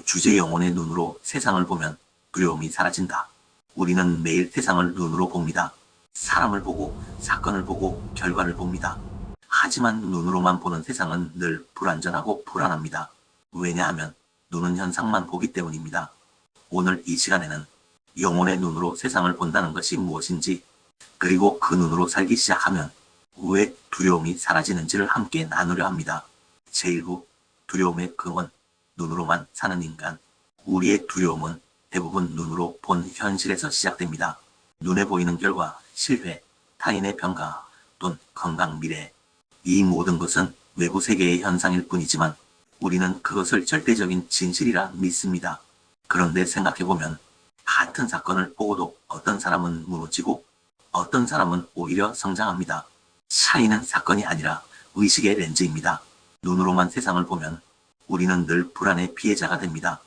주제 영혼의 눈으로 세상을 보면 두려움이 사라진다. 우리는 매일 세상을 눈으로 봅니다. 사람을 보고, 사건을 보고, 결과를 봅니다. 하지만 눈으로만 보는 세상은 늘 불완전하고 불안합니다. 왜냐하면 눈은 현상만 보기 때문입니다. 오늘 이 시간에는 영혼의 눈으로 세상을 본다는 것이 무엇인지, 그리고 그 눈으로 살기 시작하면 왜 두려움이 사라지는지를 함께 나누려 합니다. 제1부 두려움의 근원, 눈으로만 사는 인간. 우리의 두려움은 대부분 눈으로 본 현실에서 시작됩니다. 눈에 보이는 결과, 실패, 타인의 평가, 또는 건강, 미래. 이 모든 것은 외부 세계의 현상일 뿐이지만 우리는 그것을 절대적인 진실이라 믿습니다. 그런데 생각해보면 같은 사건을 보고도 어떤 사람은 무너지고 어떤 사람은 오히려 성장합니다. 차이는 사건이 아니라 의식의 렌즈입니다. 눈으로만 세상을 보면 우리는 늘 불안의 피해자가 됩니다.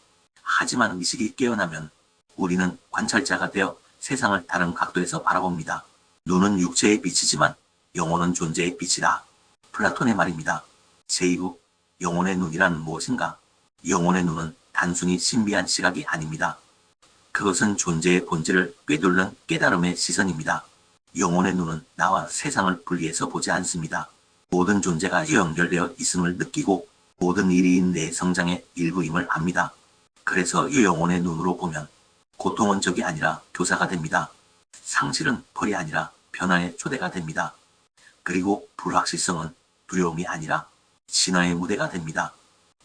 하지만 의식이 깨어나면 우리는 관찰자가 되어 세상을 다른 각도에서 바라봅니다. 눈은 육체의 빛이지만 영혼은 존재의 빛이다. 플라톤의 말입니다. 제2부 영혼의 눈이란 무엇인가? 영혼의 눈은 단순히 신비한 시각이 아닙니다. 그것은 존재의 본질을 꿰뚫는 깨달음의 시선입니다. 영혼의 눈은 나와 세상을 분리해서 보지 않습니다. 모든 존재가 연결되어 있음을 느끼고 모든 일이 내 성장의 일부임을 압니다. 그래서 이 영혼의 눈으로 보면 고통은 적이 아니라 교사가 됩니다. 상실은 벌이 아니라 변화의 초대가 됩니다. 그리고 불확실성은 두려움이 아니라 진화의 무대가 됩니다.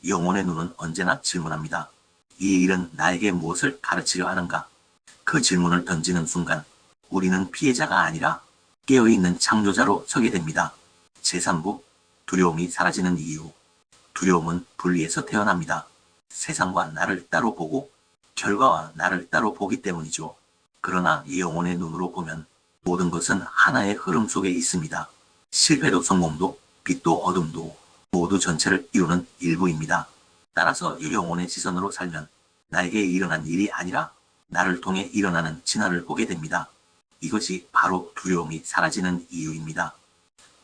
영혼의 눈은 언제나 질문합니다. 이 일은 나에게 무엇을 가르치려 하는가? 그 질문을 던지는 순간 우리는 피해자가 아니라 깨어있는 창조자로 서게 됩니다. 제3부 두려움이 사라지는 이유. 두려움은 분리에서 태어납니다. 세상과 나를 따로 보고 결과와 나를 따로 보기 때문이죠. 그러나 이 영혼의 눈으로 보면 모든 것은 하나의 흐름 속에 있습니다. 실패도 성공도 빛도 어둠도 모두 전체를 이루는 일부입니다. 따라서 이 영혼의 시선으로 살면 나에게 일어난 일이 아니라 나를 통해 일어나는 진화를 보게 됩니다. 이것이 바로 두려움이 사라지는 이유입니다.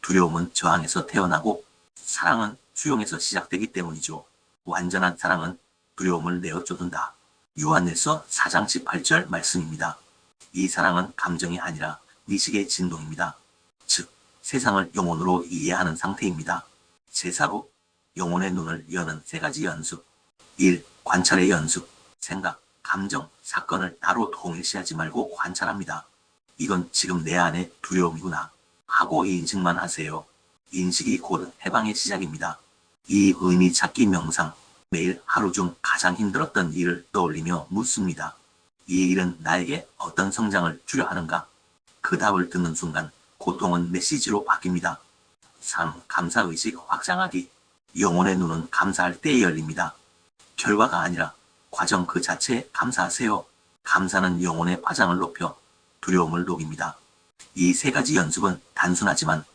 두려움은 저항에서 태어나고 사랑은 수용에서 시작되기 때문이죠. 완전한 사랑은 두려움을 내어 쫓는다. 요한일서 4장 18절 말씀입니다. 이 사랑은 감정이 아니라 의식의 진동입니다. 즉, 세상을 영혼으로 이해하는 상태입니다. 제4부 영혼의 눈을 여는 3가지 연습. 1. 관찰의 연습. 생각, 감정, 사건을 나로 동일시하지 말고 관찰합니다. 이건 지금 내 안에 두려움이구나 하고 인식만 하세요. 인식이 곧 해방의 시작입니다. 이 의미 찾기 명상. 매일 하루 중 가장 힘들었던 일을 떠올리며 묻습니다. 이 일은 나에게 어떤 성장을 주려 하는가? 그 답을 듣는 순간 고통은 메시지로 바뀝니다. 3. 감사의식 확장하기. 영혼의 눈은 감사할 때 열립니다. 결과가 아니라 과정 그 자체에 감사하세요. 감사는 영혼의 파장을 높여 두려움을 녹입니다. 이 3가지 연습은 단순하지만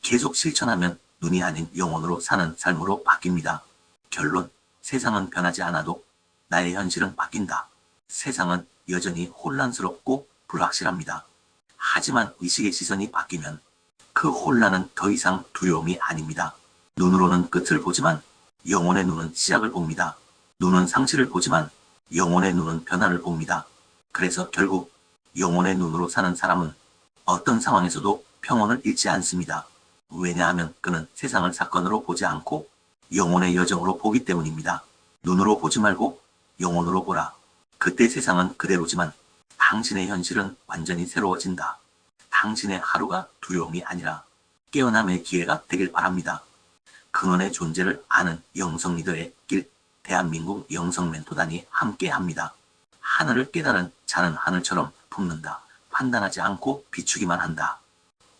계속 실천하면 눈이 아닌 영혼으로 사는 삶으로 바뀝니다. 결론, 세상은 변하지 않아도 나의 현실은 바뀐다. 세상은 여전히 혼란스럽고 불확실합니다. 하지만 의식의 시선이 바뀌면 그 혼란은 더 이상 두려움이 아닙니다. 눈으로는 끝을 보지만 영혼의 눈은 시작을 봅니다. 눈은 상실을 보지만 영혼의 눈은 변화를 봅니다. 그래서 결국 영혼의 눈으로 사는 사람은 어떤 상황에서도 평온을 잃지 않습니다. 왜냐하면 그는 세상을 사건으로 보지 않고 영혼의 여정으로 보기 때문입니다. 눈으로 보지 말고 영혼으로 보라. 그때 세상은 그대로지만 당신의 현실은 완전히 새로워진다. 당신의 하루가 두려움이 아니라 깨어남의 기회가 되길 바랍니다. 근원의 존재를 아는 영성 리더의 길, 대한민국 영성 멘토단이 함께합니다. 하늘을 깨달은 자는 하늘처럼 품는다. 판단하지 않고 비추기만 한다.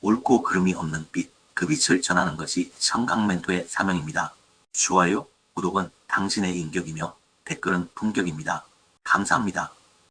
옳고 그름이 없는 빛, 그 빛을 전하는 것이 청강 멘토의 사명입니다. 좋아요, 구독은 당신의 인격이며 댓글은 품격입니다. 감사합니다.